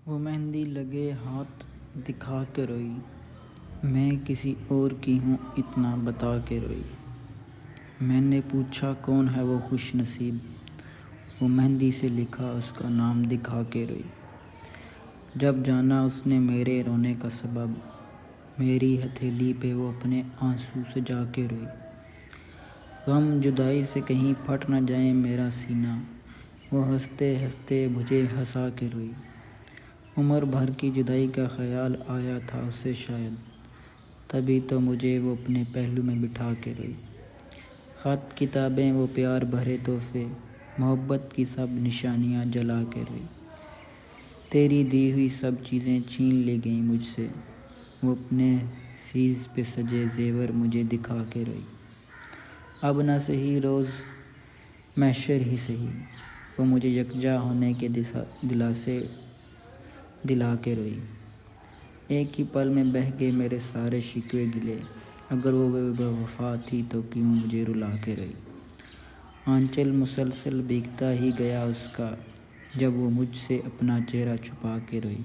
وہ مہندی لگے ہاتھ دکھا کے روئی، میں کسی اور کی ہوں اتنا بتا کے روئی۔ میں نے پوچھا کون ہے وہ خوش نصیب، وہ مہندی سے لکھا اس کا نام دکھا کے روئی۔ جب جانا اس نے میرے رونے کا سبب، میری ہتھیلی پہ وہ اپنے آنسو سجا کے روئی۔ غم جدائی سے کہیں پھٹ نہ جائے میرا سینہ، وہ ہنستے ہنستے مجھے ہنسا کے روئی۔ عمر بھر کی جدائی کا خیال آیا تھا اسے شاید، تبھی تو مجھے وہ اپنے پہلو میں بٹھا کے روئی۔ خط کتابیں وہ پیار بھرے تحفے، محبت کی سب نشانیاں جلا کے روئی۔ تیری دی ہوئی سب چیزیں چھین لی گئیں مجھ سے، وہ اپنے سیز پہ سجے زیور مجھے دکھا کے روئی۔ اب نہ سہی روز محشر ہی سہی، وہ مجھے یکجا ہونے کے دلاسے دلا کے روئی۔ ایک ہی پل میں بہہ گئے میرے سارے شکوے گلے، اگر وہ بے وفا تھی تو کیوں مجھے رلا کے روئی۔ آنچل مسلسل بھیگتا ہی گیا اس کا، جب وہ مجھ سے اپنا چہرہ چھپا کے روئی۔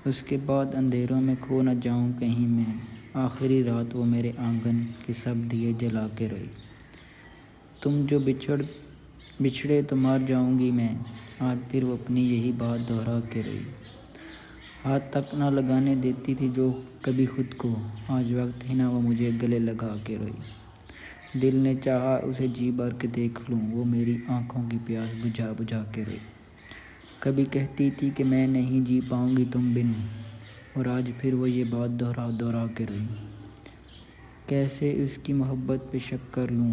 اس کے بعد اندھیروں میں کھو نہ جاؤں کہیں میں، آخری رات وہ میرے آنگن کے سب دیے جلا کے روئی۔ تم جو بچھڑے تو مر جاؤں گی میں، آج پھر وہ اپنی یہی بات دہرا کے روئی۔ ہاتھ تک نہ لگانے دیتی تھی جو کبھی خود کو، آج وقت ہی نہ وہ مجھے گلے لگا کے روئی۔ دل نے چاہا اسے جی بھر کے دیکھ لوں، وہ میری آنکھوں کی پیاس بجھا بجھا کے روئی۔ کبھی کہتی تھی کہ میں نہیں جی پاؤں گی تم بن، اور آج پھر وہ یہ بات دہرا دہرا کے روئی۔ کیسے اس کی محبت پہ شک کر لوں،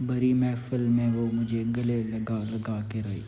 بھری محفل میں وہ مجھے گلے لگا لگا کے روئی۔